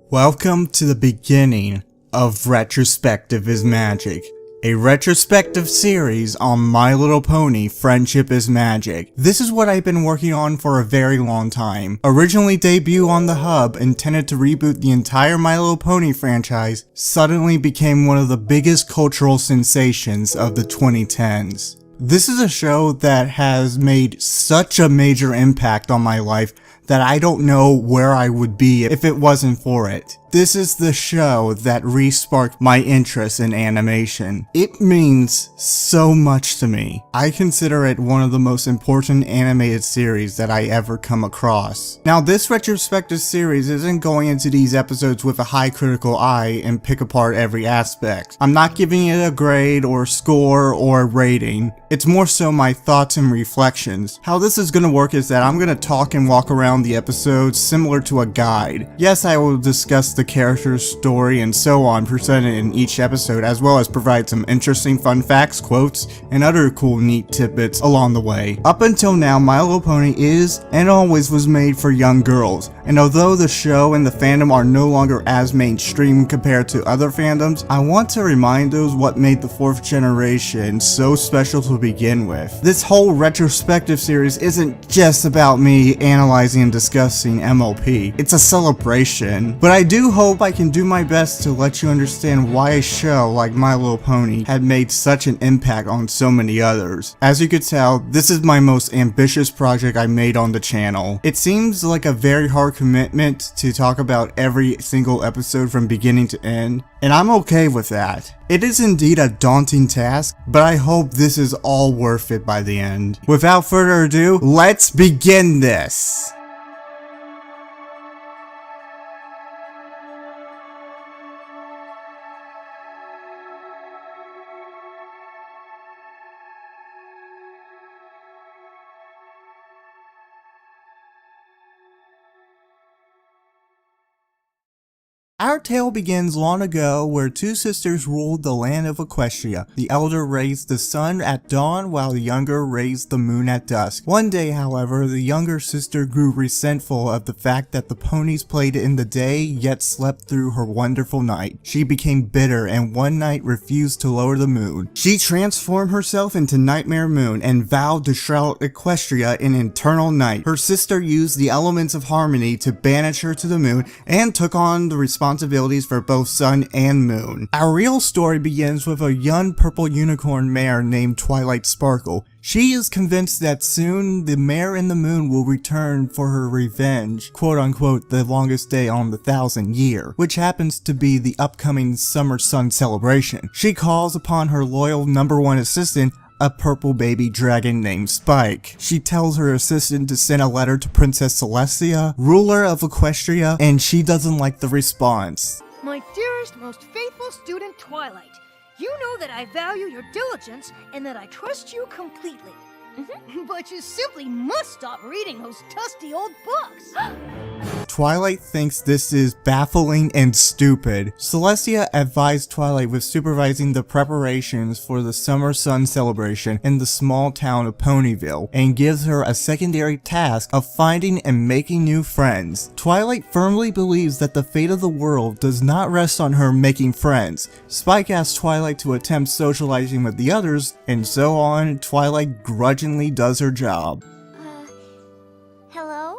Welcome to the beginning of Retrospective is Magic, a retrospective series on My Little Pony Friendship is Magic. This is what I've been working on for a very long time. Originally debuted on the Hub, intended to reboot the entire My Little Pony franchise, suddenly became one of the biggest cultural sensations of the 2010s. This is a show that has made such a major impact on my life that I don't know where I would be if it wasn't for it. This is the show that re-sparked my interest in animation. It means so much to me. I consider it one of the most important animated series that I ever come across. Now, this retrospective series isn't going into these episodes with a high critical eye and pick apart every aspect. I'm not giving it a grade or score or rating. It's more so my thoughts and reflections. How this is going to work is that I'm going to talk and walk around the episodes similar to a guide. Yes, I will discuss the character's story and so on presented in each episode, as well as provide some interesting fun facts, quotes, and other cool neat tidbits along the way. Up until now, My Little Pony is and always was made for young girls, and although the show and the fandom are no longer as mainstream compared to other fandoms, I want to remind those what made the fourth generation so special to begin with. This whole retrospective series isn't just about me analyzing and discussing MLP. It's a celebration, but I do hope I can do my best to let you understand why a show like My Little Pony had made such an impact on so many others. As you could tell, this is my most ambitious project I made on the channel. It seems like a very hard commitment to talk about every single episode from beginning to end, and I'm okay with that. It is indeed a daunting task, but I hope this is all worth it by the end. Without further ado, let's begin this! Our tale begins long ago where two sisters ruled the land of Equestria. The elder raised the sun at dawn while the younger raised the moon at dusk. One day, however, the younger sister grew resentful of the fact that the ponies played in the day yet slept through her wonderful night. She became bitter and one night refused to lower the moon. She transformed herself into Nightmare Moon and vowed to shroud Equestria in eternal night. Her sister used the elements of harmony to banish her to the moon and took on the responsibilities for both sun and moon. Our real story begins with a young purple unicorn mare named Twilight Sparkle. She is convinced that soon the mare and the moon will return for her revenge, quote unquote the longest day on the 1,000th year, which happens to be the upcoming summer sun celebration. She calls upon her loyal #1 assistant, a purple baby dragon named Spike. She tells her assistant to send a letter to Princess Celestia, ruler of Equestria, and she doesn't like the response. My dearest, most faithful student Twilight, you know that I value your diligence and that I trust you completely. But you simply must stop reading those dusty old books. Twilight thinks this is baffling and stupid. Celestia advised Twilight with supervising the preparations for the summer sun celebration in the small town of Ponyville and gives her a secondary task of finding and making new friends. Twilight firmly believes that the fate of the world does not rest on her making friends. Spike asks Twilight to attempt socializing with the others, and so on. Twilight grudgingly does her job. Hello?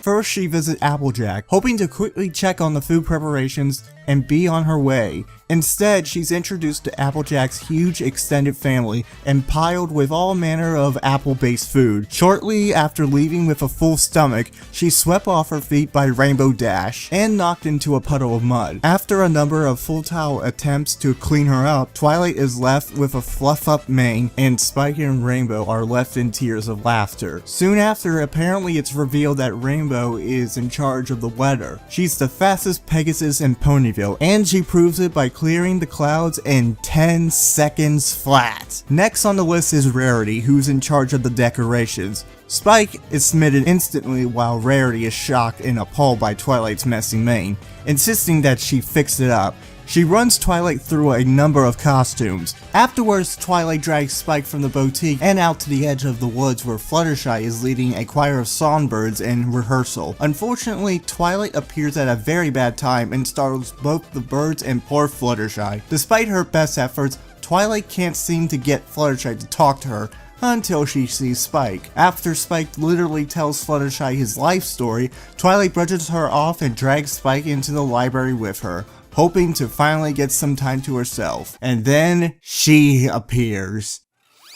First, she visits Applejack, hoping to quickly check on the food preparations and be on her way. Instead, she's introduced to Applejack's huge extended family and piled with all manner of apple-based food. Shortly after leaving with a full stomach, she's swept off her feet by Rainbow Dash and knocked into a puddle of mud. After a number of futile attempts to clean her up, Twilight is left with a fluff-up mane, and Spike and Rainbow are left in tears of laughter. Soon after, apparently it's revealed that Rainbow is in charge of the weather. She's the fastest Pegasus in Ponyville, and she proves it by clearing the clouds in 10 seconds flat. Next on the list is Rarity, who's in charge of the decorations. Spike is smitten instantly while Rarity is shocked and appalled by Twilight's messy mane, insisting that she fix it up. She runs Twilight through a number of costumes. Afterwards, Twilight drags Spike from the boutique and out to the edge of the woods where Fluttershy is leading a choir of songbirds in rehearsal. Unfortunately, Twilight appears at a very bad time and startles both the birds and poor Fluttershy. Despite her best efforts, Twilight can't seem to get Fluttershy to talk to her until she sees Spike. After Spike literally tells Fluttershy his life story, Twilight brushes her off and drags Spike into the library with her, hoping to finally get some time to herself. And then she appears.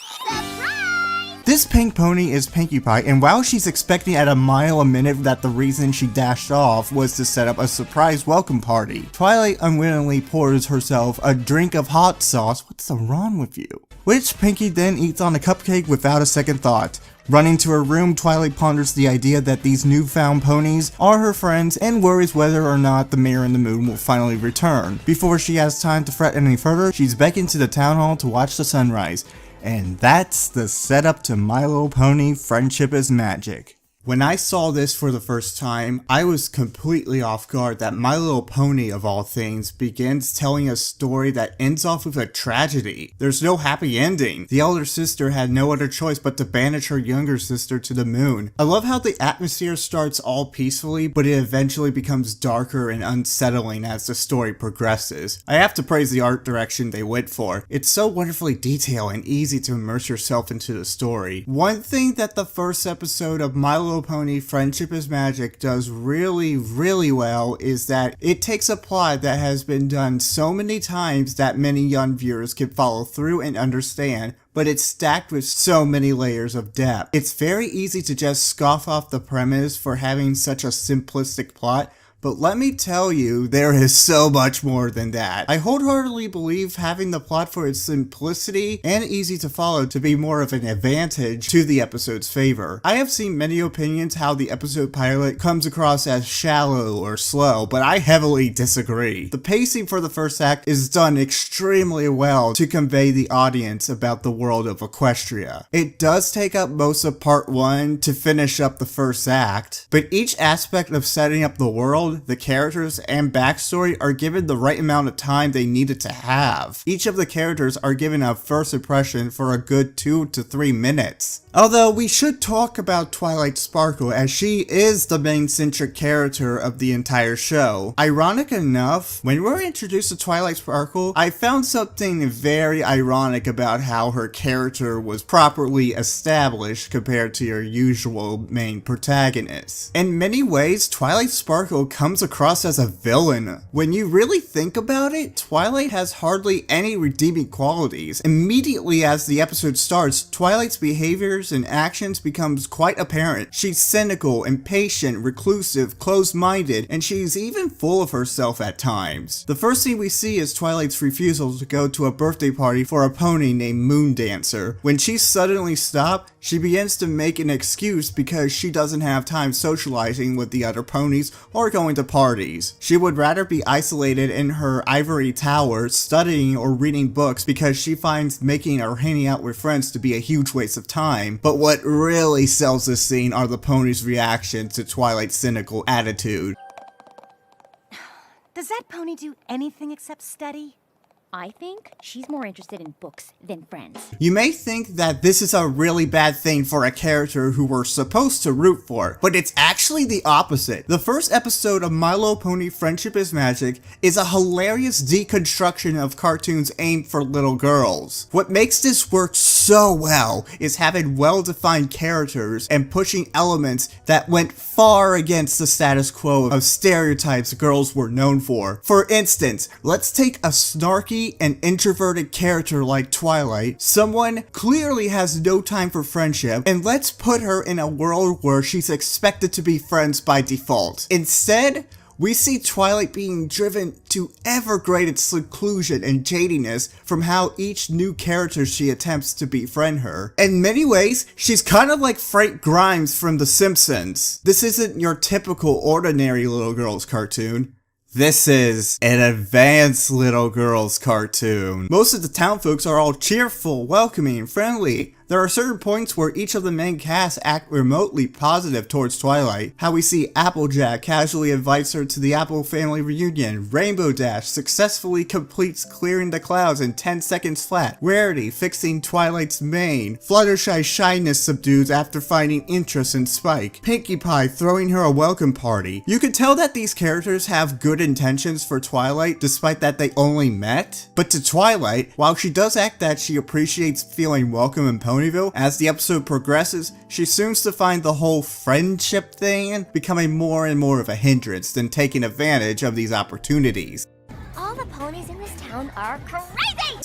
Surprise! This pink pony is Pinkie Pie, and while she's expecting at a mile a minute that the reason she dashed off was to set up a surprise welcome party, Twilight unwittingly pours herself a drink of hot sauce, what's wrong with you? Which Pinkie then eats on a cupcake without a second thought. Running to her room, Twilight ponders the idea that these newfound ponies are her friends and worries whether or not the Mayor and the Moon will finally return. Before she has time to fret any further, she's beckoned to the town hall to watch the sunrise. And that's the setup to My Little Pony: Friendship is Magic. When I saw this for the first time, I was completely off guard that My Little Pony, of all things, begins telling a story that ends off with a tragedy. There's no happy ending. The elder sister had no other choice but to banish her younger sister to the moon. I love how the atmosphere starts all peacefully, but it eventually becomes darker and unsettling as the story progresses. I have to praise the art direction they went for. It's so wonderfully detailed and easy to immerse yourself into the story. One thing that the first episode of My Little Pony: Friendship is Magic does really well is that it takes a plot that has been done so many times that many young viewers can follow through and understand, but it's stacked with so many layers of depth. It's very easy to just scoff off the premise for having such a simplistic plot, but let me tell you, there is so much more than that. I wholeheartedly believe having the plot for its simplicity and easy to follow to be more of an advantage to the episode's favor. I have seen many opinions how the episode pilot comes across as shallow or slow, but I heavily disagree. The pacing for the first act is done extremely well to convey the audience about the world of Equestria. It does take up most of part 1 to finish up the first act, but each aspect of setting up the world, the characters, and backstory are given the right amount of time they needed to have. Each of the characters are given a first impression for a good 2 to 3 minutes. Although we should talk about Twilight Sparkle, as she is the main centric character of the entire show. Ironic enough, when we were introduced to Twilight Sparkle, I found something very ironic about how her character was properly established compared to your usual main protagonist. In many ways, Twilight Sparkle comes across as a villain. When you really think about it, Twilight has hardly any redeeming qualities. Immediately as the episode starts, Twilight's behaviors and actions becomes quite apparent. She's cynical, impatient, reclusive, closed-minded, and she's even full of herself at times. The first thing we see is Twilight's refusal to go to a birthday party for a pony named Moon Dancer. When she's suddenly stopped, she begins to make an excuse because she doesn't have time socializing with the other ponies or going to parties. She would rather be isolated in her ivory tower, studying or reading books because she finds making or hanging out with friends to be a huge waste of time. But what really sells this scene are the ponies' reaction to Twilight's cynical attitude. Does that pony do anything except study? I think she's more interested in books than friends. You may think that this is a really bad thing for a character who we're supposed to root for, but it's actually the opposite. The first episode of My Little Pony: Friendship is Magic is a hilarious deconstruction of cartoons aimed for little girls. What makes this work so well is having well-defined characters and pushing elements that went far against the status quo of stereotypes girls were known for. For instance, let's take a snarky and introverted character like Twilight, someone clearly has no time for friendship, and let's put her in a world where she's expected to be friends by default. Instead, we see Twilight being driven to ever greater seclusion and jadiness from how each new character she attempts to befriend her. In many ways, she's kind of like Frank Grimes from The Simpsons. This isn't your typical ordinary little girl's cartoon. This is an advanced little girl's cartoon. Most of the town folks are all cheerful, welcoming, and friendly. There are certain points where each of the main cast act remotely positive towards Twilight. How we see Applejack casually invites her to the Apple family reunion, Rainbow Dash successfully completes clearing the clouds in 10 seconds flat, Rarity fixing Twilight's mane, Fluttershy's shyness subdues after finding interest in Spike, Pinkie Pie throwing her a welcome party. You can tell that these characters have good intentions for Twilight despite that they only met. But to Twilight, while she does act that she appreciates feeling welcome in Ponyville, as the episode progresses, she seems to find the whole friendship thing becoming more and more of a hindrance than taking advantage of these opportunities. All the ponies in this town are crazy!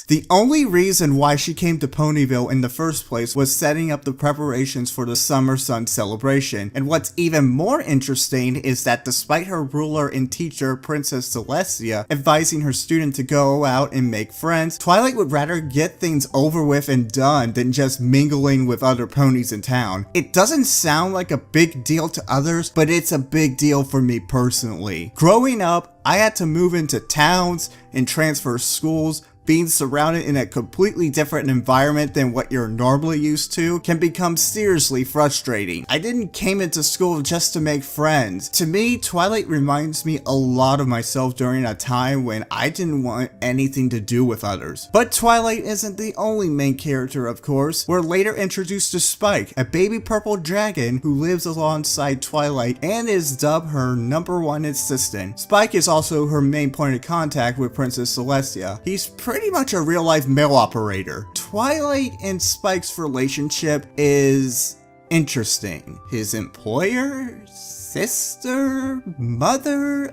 The only reason why she came to Ponyville in the first place was setting up the preparations for the Summer Sun celebration, and what's even more interesting is that despite her ruler and teacher, Princess Celestia, advising her student to go out and make friends, Twilight would rather get things over with and done than just mingling with other ponies in town. It doesn't sound like a big deal to others, but it's a big deal for me personally. Growing up, I had to move into towns and transfer schools. Being surrounded in a completely different environment than what you're normally used to can become seriously frustrating. I didn't came into school just to make friends. To me, Twilight reminds me a lot of myself during a time when I didn't want anything to do with others. But Twilight isn't the only main character, of course. We're later introduced to Spike, a baby purple dragon who lives alongside Twilight and is dubbed her #1 assistant. Spike is also her main point of contact with Princess Celestia. He's pretty much a real-life mail operator. Twilight and Spike's relationship is interesting. His employer? Sister? Mother?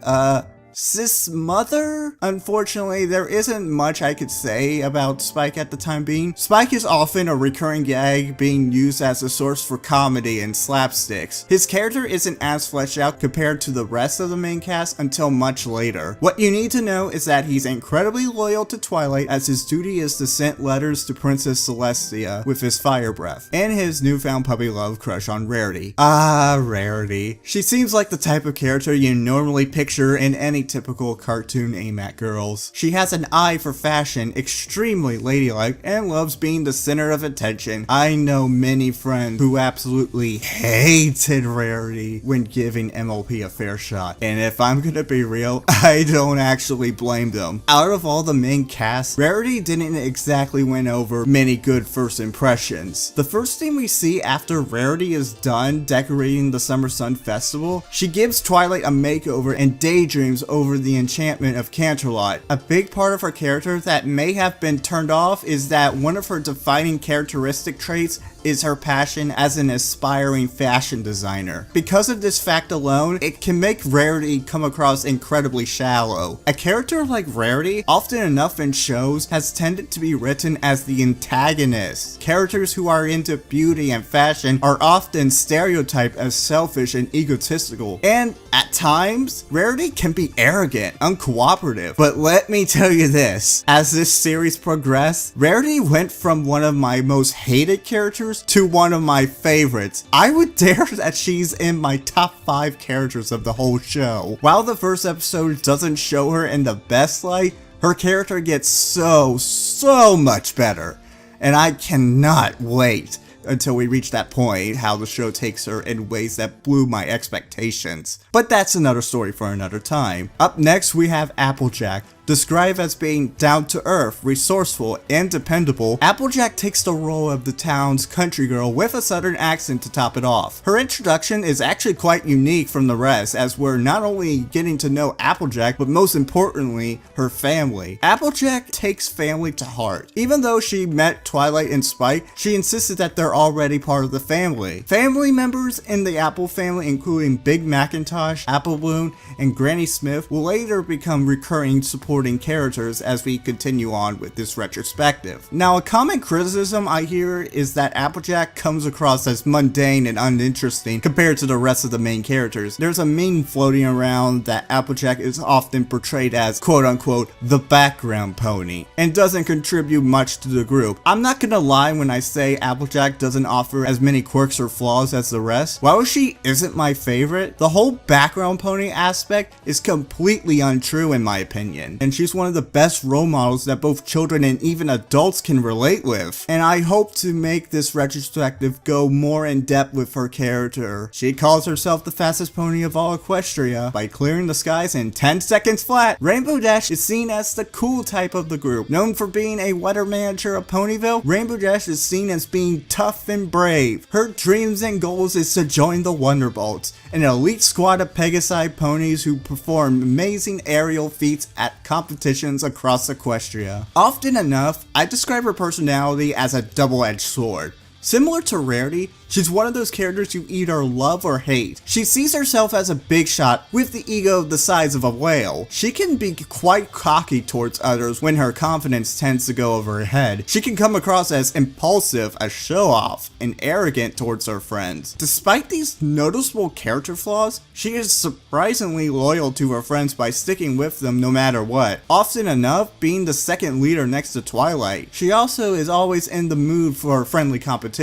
Sis mother? Unfortunately, there isn't much I could say about Spike at the time being. Spike is often a recurring gag being used as a source for comedy and slapsticks. His character isn't as fleshed out compared to the rest of the main cast until much later. What you need to know is that he's incredibly loyal to Twilight, as his duty is to send letters to Princess Celestia with his fire breath, and his newfound puppy love crush on Rarity. Ah, Rarity. She seems like the type of character you normally picture in any typical cartoon aimed at girls. She has an eye for fashion, extremely ladylike, and loves being the center of attention. I know many friends who absolutely hated Rarity when giving MLP a fair shot, and if I'm gonna be real, I don't actually blame them. Out of all the main cast, Rarity didn't exactly win over many good first impressions. The first thing we see after Rarity is done decorating the Summer Sun Festival, she gives Twilight a makeover and daydreams over the enchantment of Canterlot. A big part of her character that may have been turned off is that one of her defining characteristic traits is her passion as an aspiring fashion designer. Because of this fact alone, it can make Rarity come across incredibly shallow. A character like Rarity, often enough in shows, has tended to be written as the antagonist. Characters who are into beauty and fashion are often stereotyped as selfish and egotistical, and at times, Rarity can be arrogant, uncooperative. But let me tell you this, as this series progressed, Rarity went from one of my most hated characters to one of my favorites. I would dare that she's in my top 5 characters of the whole show. While the first episode doesn't show her in the best light, her character gets so much better. And I cannot wait until we reach that point, how the show takes her in ways that blew my expectations. But that's another story for another time. Up next, we have Applejack. Described as being down-to-earth, resourceful, and dependable, Applejack takes the role of the town's country girl with a southern accent to top it off. Her introduction is actually quite unique from the rest, as we're not only getting to know Applejack, but most importantly, her family. Applejack takes family to heart. Even though she met Twilight and Spike, she insisted that they're already part of the family. Family members in the Apple family, including Big Macintosh, Apple Bloom, and Granny Smith, will later become recurring supporting characters as we continue on with this retrospective. Now, a common criticism I hear is that Applejack comes across as mundane and uninteresting compared to the rest of the main characters. There's a meme floating around that Applejack is often portrayed as quote-unquote the background pony and doesn't contribute much to the group. I'm not gonna lie when I say Applejack doesn't offer as many quirks or flaws as the rest. While she isn't my favorite, the whole background pony aspect is completely untrue in my opinion. and she's one of the best role models that both children and even adults can relate with. And I hope to make this retrospective go more in depth with her character. She calls herself the fastest pony of all Equestria by clearing the skies in 10 seconds flat. Rainbow Dash is seen as the cool type of the group. Known for being a weather manager of Ponyville, Rainbow Dash is seen as being tough and brave. Her dreams and goals is to join the Wonderbolts, an elite squad of Pegasi ponies who perform amazing aerial feats at competitions across Equestria. Often enough, I describe her personality as a double-edged sword. Similar to Rarity, she's one of those characters you either love or hate. She sees herself as a big shot with the ego the size of a whale. She can be quite cocky towards others when her confidence tends to go over her head. She can come across as impulsive, a show-off, and arrogant towards her friends. Despite these noticeable character flaws, she is surprisingly loyal to her friends by sticking with them no matter what. Often enough, being the second leader next to Twilight. She also is always in the mood for friendly competition,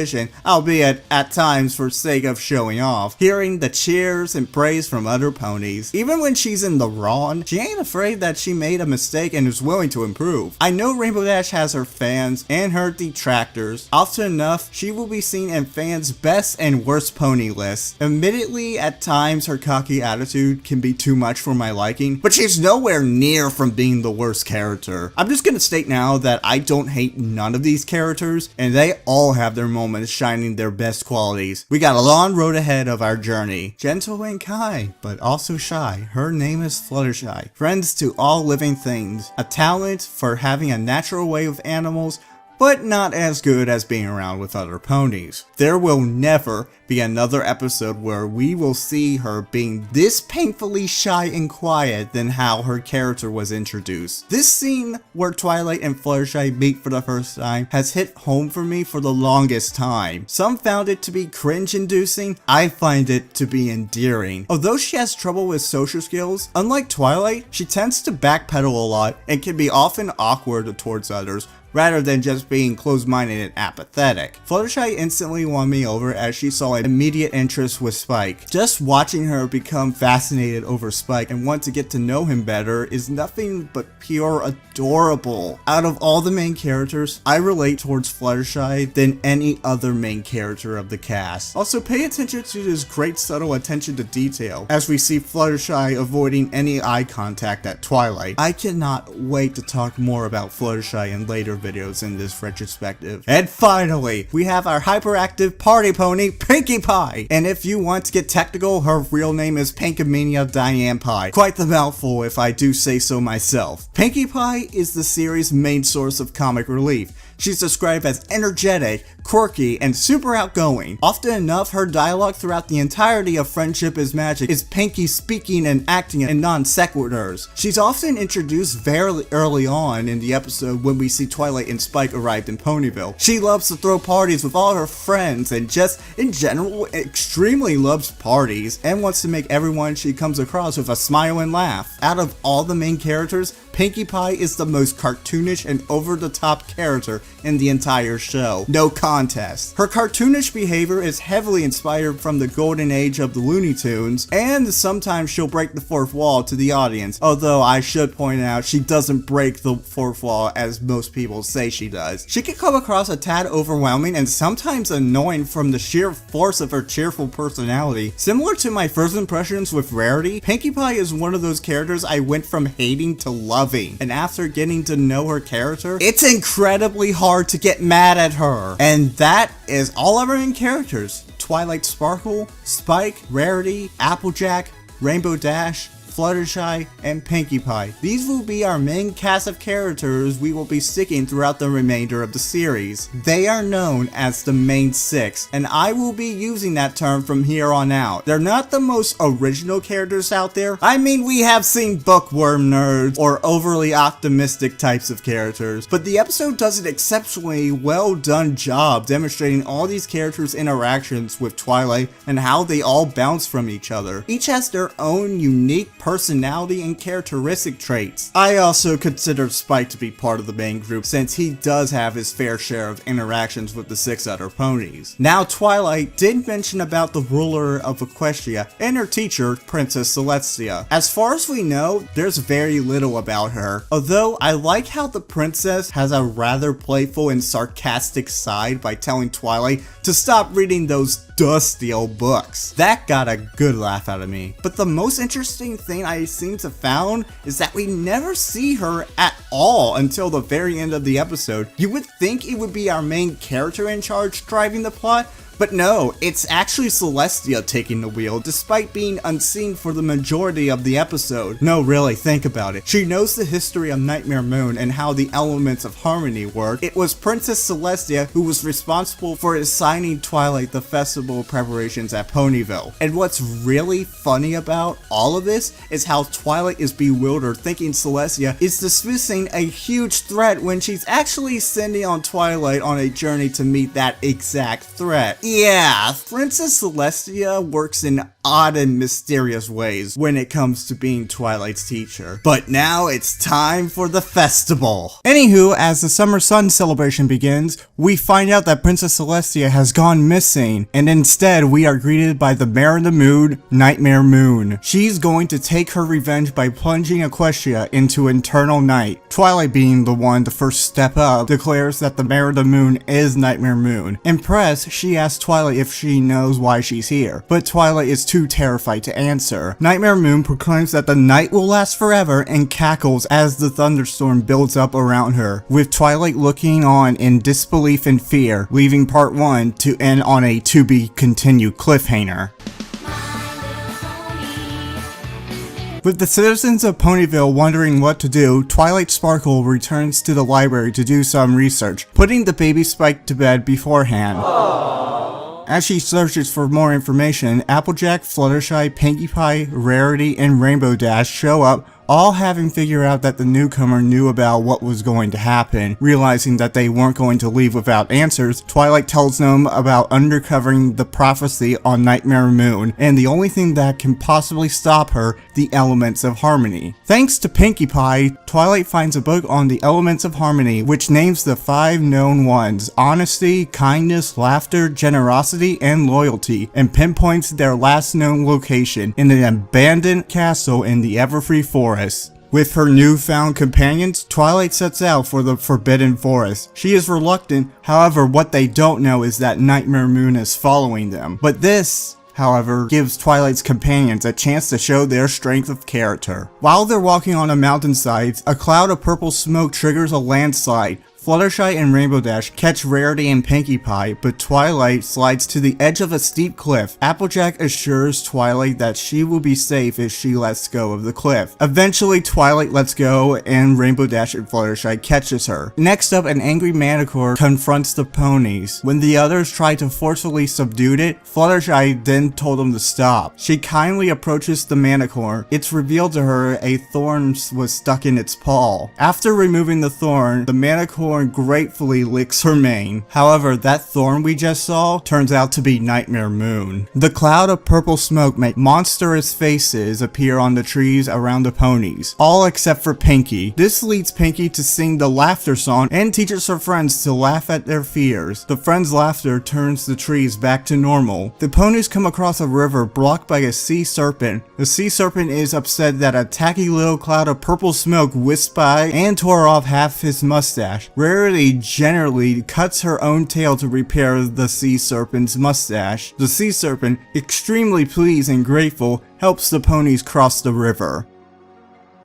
albeit at times for sake of showing off, hearing the cheers and praise from other ponies. Even when she's in the wrong, she ain't afraid that she made a mistake and is willing to improve. I know Rainbow Dash has her fans and her detractors. Often enough, she will be seen in fans' best and worst pony lists. Admittedly, at times her cocky attitude can be too much for my liking, but she's nowhere near from being the worst character. I'm just gonna state now that I don't hate none of these characters, and they all have their moments shining their best qualities. We got a long road ahead of our journey. Gentle and kind, but also shy. Her name is Fluttershy. Friends to all living things. A talent for having a natural way with animals, but not as good as being around with other ponies. There will never be another episode where we will see her being this painfully shy and quiet than how her character was introduced. This scene where Twilight and Fluttershy meet for the first time has hit home for me for the longest time. Some found it to be cringe-inducing, I find it to be endearing. Although she has trouble with social skills, unlike Twilight, she tends to backpedal a lot and can be often awkward towards others, rather than just being closed-minded and apathetic. Fluttershy instantly won me over as she saw an immediate interest with Spike. Just watching her become fascinated over Spike and want to get to know him better is nothing but pure adorable. Out of all the main characters, I relate towards Fluttershy than any other main character of the cast. Also, pay attention to this great subtle attention to detail as we see Fluttershy avoiding any eye contact at Twilight. I cannot wait to talk more about Fluttershy in later videos in this retrospective. And finally, we have our hyperactive party pony, Pinkie Pie. And if you want to get technical, her real name is Pinkamena Diane Pie. Quite the mouthful if I do say so myself. Pinkie Pie is the series' main source of comic relief. She's described as energetic, quirky, and super outgoing. Often enough, her dialogue throughout the entirety of Friendship is Magic is Pinkie speaking and acting in non sequiturs. She's often introduced very early on in the episode when we see Twilight and Spike arrived in Ponyville. She loves to throw parties with all her friends and just, in general, extremely loves parties and wants to make everyone she comes across with a smile and laugh. Out of all the main characters, Pinkie Pie is the most cartoonish and over-the-top character in the entire show. No contest. Her cartoonish behavior is heavily inspired from the golden age of the Looney Tunes, and sometimes she'll break the fourth wall to the audience, although I should point out she doesn't break the fourth wall as most people say she does. She can come across a tad overwhelming and sometimes annoying from the sheer force of her cheerful personality. Similar to my first impressions with Rarity, Pinkie Pie is one of those characters I went from hating to loving, and after getting to know her character, it's incredibly hard to get mad at her. And that is all of our main characters: Twilight Sparkle, Spike, Rarity, Applejack, Rainbow Dash, Fluttershy, and Pinkie Pie. These will be our main cast of characters we will be sticking throughout the remainder of the series. They are known as the main six, and I will be using that term from here on out. They're not the most original characters out there. I mean, we have seen bookworm nerds or overly optimistic types of characters, but the episode does an exceptionally well done job demonstrating all these characters' interactions with Twilight and how they all bounce from each other. Each has their own unique personality and characteristic traits. I also consider Spike to be part of the main group since he does have his fair share of interactions with the 6 other ponies. Now, Twilight did mention about the ruler of Equestria and her teacher, Princess Celestia. As far as we know, there's very little about her, although I like how the princess has a rather playful and sarcastic side by telling Twilight to stop reading those dusty old books. That got a good laugh out of me. But the most interesting thing I seem to found is that we never see her at all until the very end of the episode. You would think it would be our main character in charge driving the plot, but no, it's actually Celestia taking the wheel despite being unseen for the majority of the episode. No, really, think about it. She knows the history of Nightmare Moon and how the elements of harmony work. It was Princess Celestia who was responsible for assigning Twilight the festival preparations at Ponyville. And what's really funny about all of this is how Twilight is bewildered thinking Celestia is dismissing a huge threat when she's actually sending on Twilight on a journey to meet that exact threat. Yeah, Princess Celestia works in odd and mysterious ways when it comes to being Twilight's teacher. But now it's time for the festival. Anywho, as the Summer Sun celebration begins, we find out that Princess Celestia has gone missing, and instead we are greeted by the Mayor of the Moon, Nightmare Moon. She's going to take her revenge by plunging Equestria into eternal night. Twilight, being the one to first step up, declares that the Mayor of the Moon is Nightmare Moon. Impressed, she asks Twilight if she knows why she's here, but Twilight is too terrified to answer. Nightmare Moon proclaims that the night will last forever and cackles as the thunderstorm builds up around her, with Twilight looking on in disbelief and fear, leaving part 1 to end on a to-be-continued cliffhanger. With the citizens of Ponyville wondering what to do, Twilight Sparkle returns to the library to do some research, putting the baby Spike to bed beforehand. As she searches for more information, Applejack, Fluttershy, Pinkie Pie, Rarity, and Rainbow Dash show up, all having figured out that the newcomer knew about what was going to happen. Realizing that they weren't going to leave without answers, Twilight tells them about uncovering the prophecy on Nightmare Moon, and the only thing that can possibly stop her, the elements of harmony. Thanks to Pinkie Pie, Twilight finds a book on the elements of harmony, which names the 5 known ones: honesty, kindness, laughter, generosity, and loyalty, and pinpoints their last known location in an abandoned castle in the Everfree Forest. With her newfound companions, Twilight sets out for the Forbidden Forest. She is reluctant, however what they don't know is that Nightmare Moon is following them. But this, however, gives Twilight's companions a chance to show their strength of character. While they're walking on a mountainside, a cloud of purple smoke triggers a landslide. Fluttershy and Rainbow Dash catch Rarity and Pinkie Pie, but Twilight slides to the edge of a steep cliff. Applejack assures Twilight that she will be safe if she lets go of the cliff. Eventually, Twilight lets go and Rainbow Dash and Fluttershy catches her. Next up, an angry Manticore confronts the ponies. When the others try to forcefully subdue it, Fluttershy then told them to stop. She kindly approaches the Manticore. It's revealed to her a thorn was stuck in its paw. After removing the thorn, the Manticore gratefully licks her mane. However, that thorn we just saw turns out to be Nightmare Moon. The cloud of purple smoke make monstrous faces appear on the trees around the ponies, all except for Pinkie. This leads Pinkie to sing the laughter song and teaches her friends to laugh at their fears. The friends' laughter turns the trees back to normal. The ponies come across a river blocked by a sea serpent. The sea serpent is upset that a tacky little cloud of purple smoke whisked by and tore off half his mustache. Rarity generally cuts her own tail to repair the sea serpent's mustache. The sea serpent, extremely pleased and grateful, helps the ponies cross the river.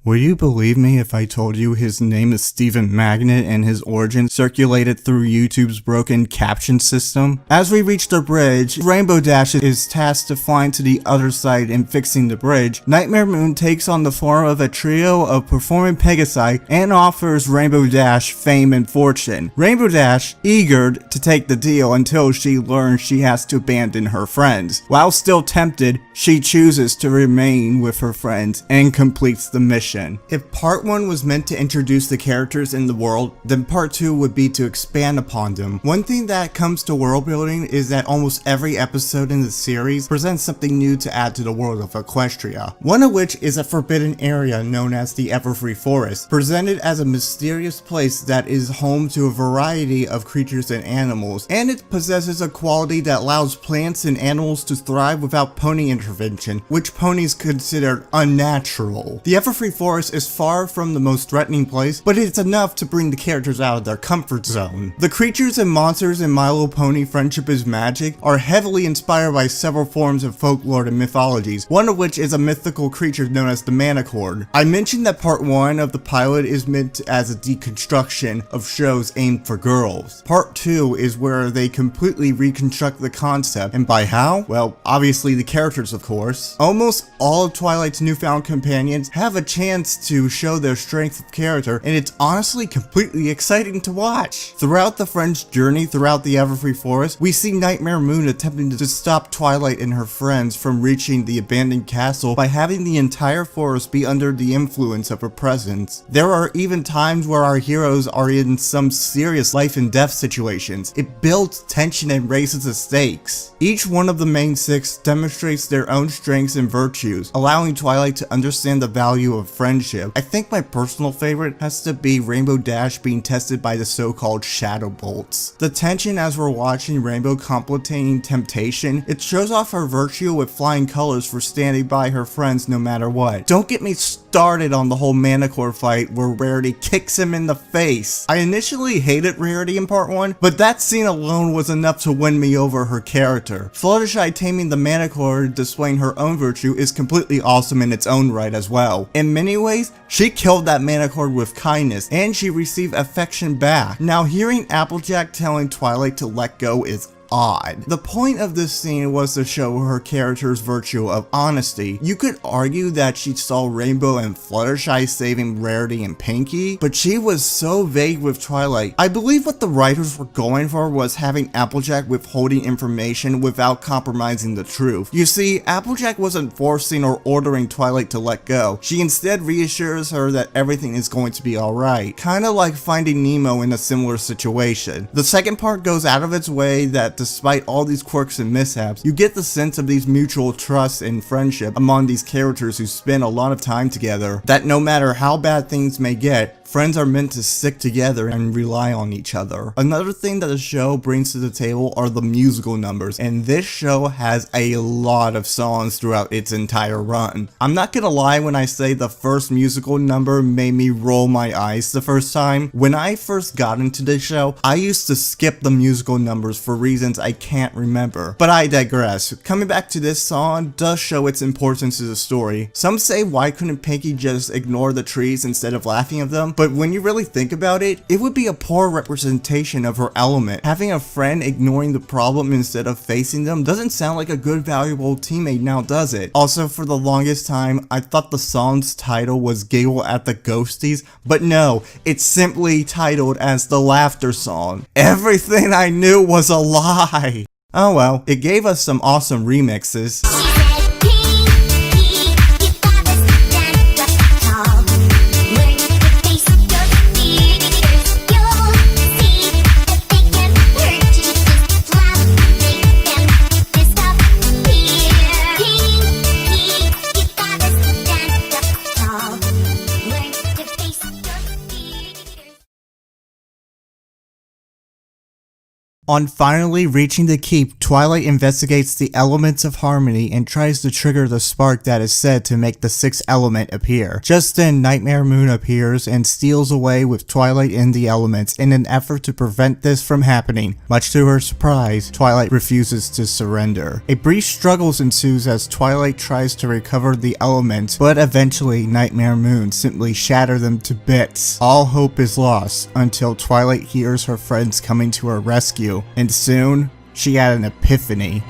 Would you believe me if I told you his name is Stephen Magnet and his origin circulated through YouTube's broken caption system? As we reach the bridge, Rainbow Dash is tasked to flying to the other side and fixing the bridge. Nightmare Moon takes on the form of a trio of performing Pegasi and offers Rainbow Dash fame and fortune. Rainbow Dash, eager to take the deal until she learns she has to abandon her friends. While still tempted, she chooses to remain with her friends and completes the mission. direction. If part 1 was meant to introduce the characters in the world, then part 2 would be to expand upon them. One thing that comes to world building is that almost every episode in the series presents something new to add to the world of Equestria. One of which is a forbidden area known as the Everfree Forest, presented as a mysterious place that is home to a variety of creatures and animals, and it possesses a quality that allows plants and animals to thrive without pony intervention, which ponies consider unnatural. The Everfree Forest is far from the most threatening place, but it's enough to bring the characters out of their comfort zone. The creatures and monsters in My Little Pony Friendship is Magic are heavily inspired by several forms of folklore and mythologies, one of which is a mythical creature known as the Manicord. I mentioned that part 1 of the pilot is meant as a deconstruction of shows aimed for girls. Part 2 is where they completely reconstruct the concept, and by how? Well, obviously the characters, of course. Almost all of Twilight's newfound companions have a chance to show their strength of character, and it's honestly completely exciting to watch. Throughout the friends' journey throughout the Everfree Forest, we see Nightmare Moon attempting to stop Twilight and her friends from reaching the abandoned castle by having the entire forest be under the influence of her presence. There are even times where our heroes are in some serious life and death situations. It builds tension and raises the stakes. Each one of the main 6 demonstrates their own strengths and virtues, allowing Twilight to understand the value of friendship. I think my personal favorite has to be Rainbow Dash being tested by the so-called Shadow Bolts. The tension as we're watching Rainbow contemplating temptation, it shows off her virtue with flying colors for standing by her friends no matter what. Don't get me started on the whole Manicore fight where Rarity kicks him in the face. I initially hated Rarity in part 1, but that scene alone was enough to win me over her character. Fluttershy taming the Manicore, displaying her own virtue, is completely awesome in its own right as well. In many ways, she killed that Manicore with kindness, and she received affection back. Now hearing Applejack telling Twilight to let go is odd. The point of this scene was to show her character's virtue of honesty. You could argue that she saw Rainbow and Fluttershy saving Rarity and Pinky, but she was so vague with Twilight. I believe what the writers were going for was having Applejack withholding information without compromising the truth. You see, Applejack wasn't forcing or ordering Twilight to let go. She instead reassures her that everything is going to be alright. Kinda like Finding Nemo in a similar situation. The second part goes out of its way that despite all these quirks and mishaps, you get the sense of these mutual trust and friendship among these characters who spend a lot of time together, that no matter how bad things may get, friends are meant to stick together and rely on each other. Another thing that the show brings to the table are the musical numbers, and this show has a lot of songs throughout its entire run. I'm not gonna lie when I say the first musical number made me roll my eyes the first time. When I first got into this show, I used to skip the musical numbers for reasons I can't remember. But I digress. Coming back to this song does show its importance to the story. Some say why couldn't Pinky just ignore the trees instead of laughing at them? But when you really think about it, it would be a poor representation of her element. Having a friend ignoring the problem instead of facing them doesn't sound like a good valuable teammate, now does it? Also, for the longest time, I thought the song's title was Giggle at the Ghosties, but no, it's simply titled as the Laughter Song. Everything I knew was a lie. Oh well, it gave us some awesome remixes. On finally reaching the keep, Twilight investigates the elements of harmony and tries to trigger the spark that is said to make the 6th element appear. Just then, Nightmare Moon appears and steals away with Twilight and the elements in an effort to prevent this from happening. Much to her surprise, Twilight refuses to surrender. A brief struggle ensues as Twilight tries to recover the elements, but eventually Nightmare Moon simply shatters them to bits. All hope is lost until Twilight hears her friends coming to her rescue. And soon, she had an epiphany.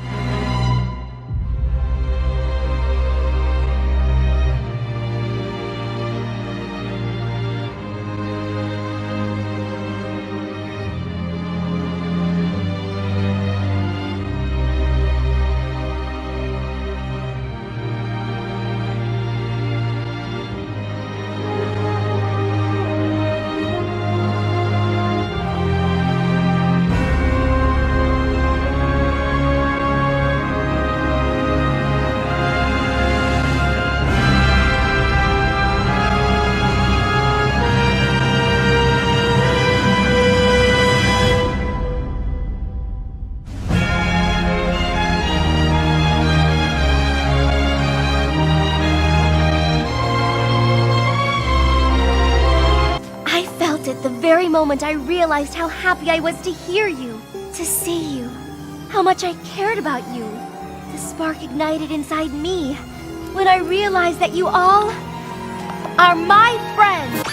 very moment I realized how happy I was to hear you, to see you, how much I cared about you. The spark ignited inside me when I realized that you all are my friends.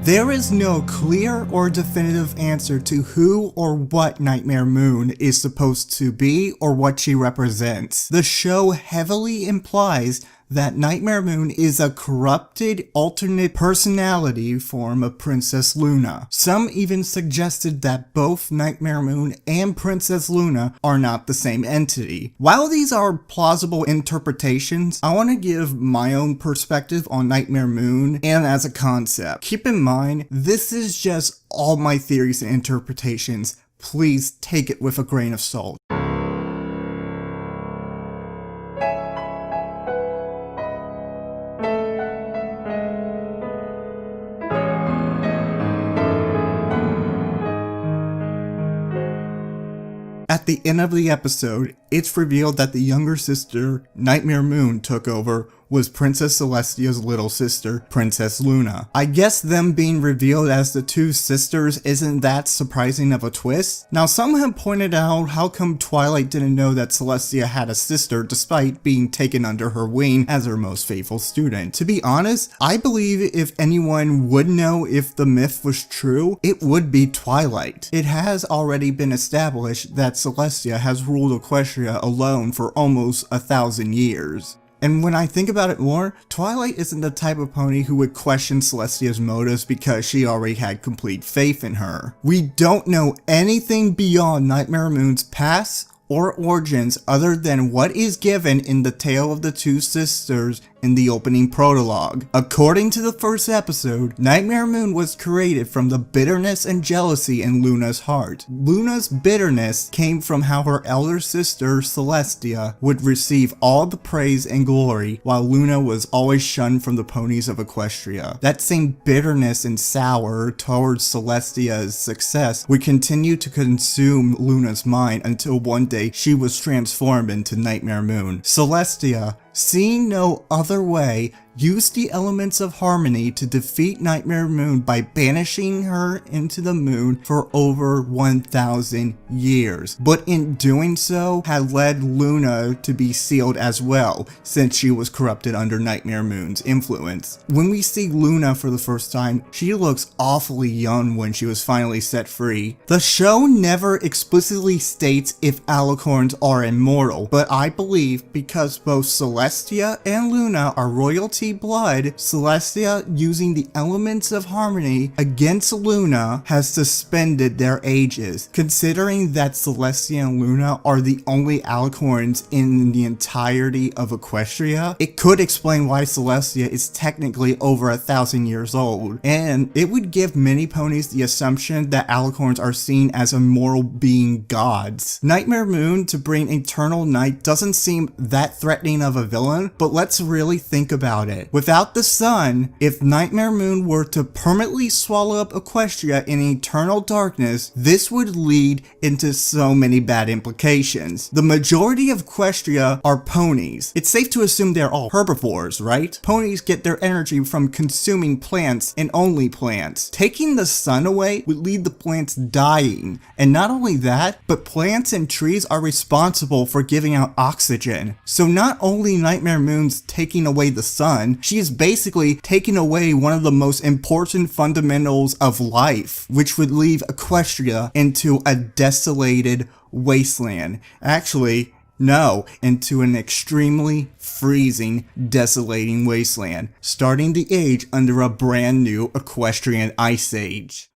There is no clear or definitive answer to who or what Nightmare Moon is supposed to be or what she represents. The show heavily implies that Nightmare Moon is a corrupted alternate personality form of Princess Luna. Some even suggested that both Nightmare Moon and Princess Luna are not the same entity. While these are plausible interpretations, I want to give my own perspective on Nightmare Moon and as a concept. Keep in mind, this is just all my theories and interpretations. Please take it with a grain of salt. At the end of the episode, it's revealed that the younger sister, Nightmare Moon, took over was Princess Celestia's little sister, Princess Luna. I guess them being revealed as the two sisters isn't that surprising of a twist. Now some have pointed out how come Twilight didn't know that Celestia had a sister despite being taken under her wing as her most faithful student. To be honest, I believe if anyone would know if the myth was true, it would be Twilight. It has already been established that Celestia has ruled Equestria alone for almost 1,000 years. And when I think about it more, Twilight isn't the type of pony who would question Celestia's motives because she already had complete faith in her. We don't know anything beyond Nightmare Moon's past or origins other than what is given in the tale of the two sisters in the opening prologue. According to the first episode, Nightmare Moon was created from the bitterness and jealousy in Luna's heart. Luna's bitterness came from how her elder sister Celestia would receive all the praise and glory while Luna was always shunned from the ponies of Equestria. That same bitterness and sour towards Celestia's success would continue to consume Luna's mind until one day she was transformed into Nightmare Moon. Celestia, seeing no other way, used the elements of harmony to defeat Nightmare Moon by banishing her into the moon for over 1,000 years. But in doing so, had led Luna to be sealed as well, since she was corrupted under Nightmare Moon's influence. When we see Luna for the first time, she looks awfully young when she was finally set free. The show never explicitly states if alicorns are immortal, but I believe because both Celestia and Luna are royalty blood, Celestia, using the elements of harmony against Luna, has suspended their ages. Considering that Celestia and Luna are the only alicorns in the entirety of Equestria, it could explain why Celestia is technically over 1,000 years old, and it would give many ponies the assumption that alicorns are seen as immortal being gods. Nightmare Moon to bring eternal night doesn't seem that threatening of a villain, but let's really think about it. Without the sun, if Nightmare Moon were to permanently swallow up Equestria in eternal darkness, this would lead into so many bad implications. The majority of Equestria are ponies. It's safe to assume they're all herbivores, right? Ponies get their energy from consuming plants and only plants. Taking the sun away would lead the plants dying. And not only that, but plants and trees are responsible for giving out oxygen. So not only Nightmare Moon's taking away the sun, she is basically taking away one of the most important fundamentals of life, which would leave Equestria into a desolated wasteland. Actually, no, into an extremely freezing, desolating wasteland, starting the age under a brand new Equestrian ice age.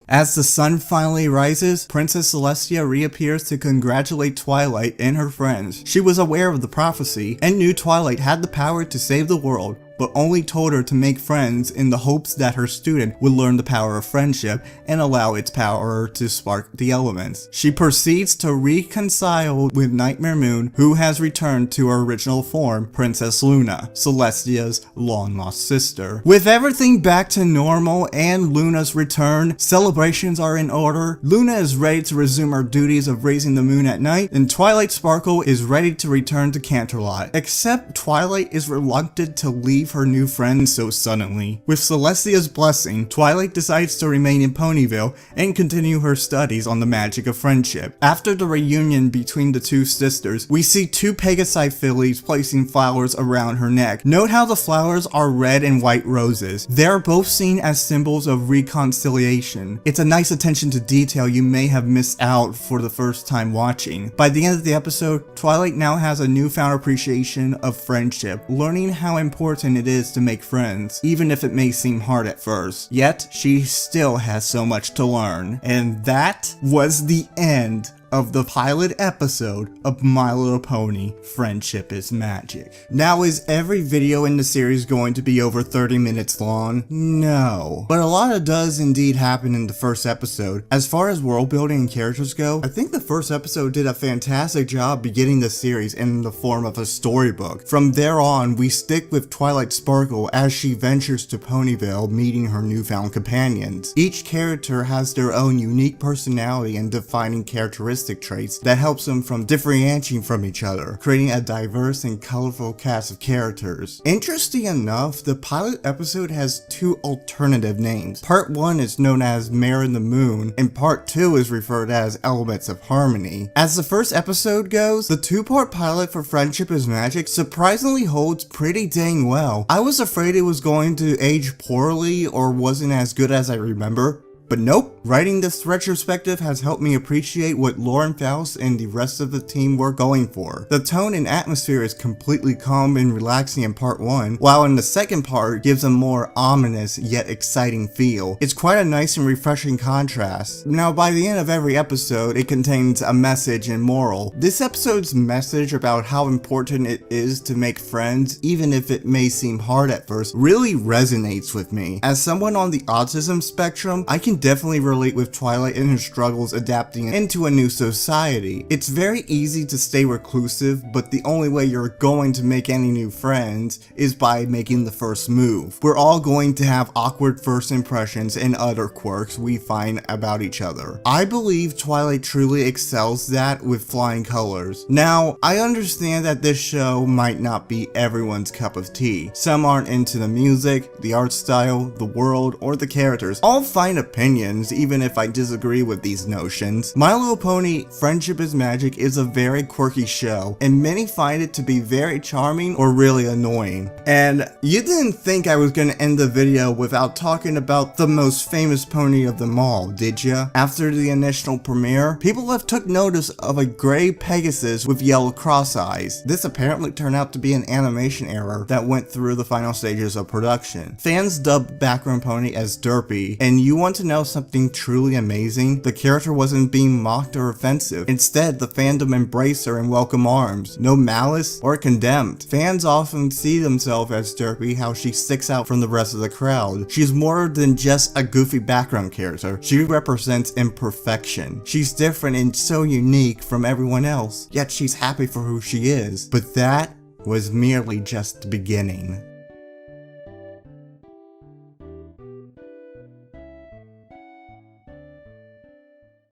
As the sun finally rises, Princess Celestia reappears to congratulate Twilight and her friends. She was aware of the prophecy and knew Twilight had the power to save the world, but only told her to make friends in the hopes that her student would learn the power of friendship and allow its power to spark the elements. She proceeds to reconcile with Nightmare Moon, who has returned to her original form, Princess Luna, Celestia's long-lost sister. With everything back to normal and Luna's return, celebrations are in order, Luna is ready to resume her duties of raising the moon at night, and Twilight Sparkle is ready to return to Canterlot. Except Twilight is reluctant to leave her new friends so suddenly. With Celestia's blessing, Twilight decides to remain in Ponyville and continue her studies on the magic of friendship. After the reunion between the two sisters, we see two Pegasi fillies placing flowers around her neck. Note how the flowers are red and white roses. They're both seen as symbols of reconciliation. It's a nice attention to detail you may have missed out for the first time watching. By the end of the episode, Twilight now has a newfound appreciation of friendship, learning how important it is to make friends, even if it may seem hard at first. Yet, she still has so much to learn. And that was the end of the pilot episode of My Little Pony: Friendship is Magic. Now, is every video in the series going to be over 30 minutes long? No. But a lot does indeed happen in the first episode. As far as world building and characters go, I think the first episode did a fantastic job beginning the series in the form of a storybook. From there on, we stick with Twilight Sparkle as she ventures to Ponyville, meeting her newfound companions. Each character has their own unique personality and defining characteristics traits that helps them from differentiating from each other, creating a diverse and colorful cast of characters. Interesting enough, the pilot episode has two alternative names. Part 1 is known as Mare in the Moon, and Part 2 is referred as Elements of Harmony. As the first episode goes, the two-part pilot for Friendship is Magic surprisingly holds pretty dang well. I was afraid it was going to age poorly or wasn't as good as I remember. But nope, writing this retrospective has helped me appreciate what Lauren Faust and the rest of the team were going for. The tone and atmosphere is completely calm and relaxing in part 1, while in the second part gives a more ominous yet exciting feel. It's quite a nice and refreshing contrast. Now, by the end of every episode, it contains a message and moral. This episode's message about how important it is to make friends, even if it may seem hard at first, really resonates with me. As someone on the autism spectrum, I can definitely relate with Twilight and her struggles adapting into a new society. It's very easy to stay reclusive, but the only way you're going to make any new friends is by making the first move. We're all going to have awkward first impressions and other quirks we find about each other. I believe Twilight truly excels that with flying colors. Now, I understand that this show might not be everyone's cup of tea. Some aren't into the music, the art style, the world, or the characters. All fine opinions, even if I disagree with these notions. My Little Pony: Friendship is Magic is a very quirky show, and many find it to be very charming or really annoying. And you didn't think I was gonna end the video without talking about the most famous pony of them all, did ya? After the initial premiere, people have took notice of a gray Pegasus with yellow cross eyes. This apparently turned out to be an animation error that went through the final stages of production. Fans dubbed Background Pony as Derpy, and you want to know something truly amazing? The character wasn't being mocked or offensive. Instead, the fandom embraced her in welcome arms. No malice or contempt. Fans often see themselves as Derpy, how she sticks out from the rest of the crowd. She's more than just a goofy background character. She represents imperfection. She's different and so unique from everyone else, yet she's happy for who she is. But that was merely just the beginning.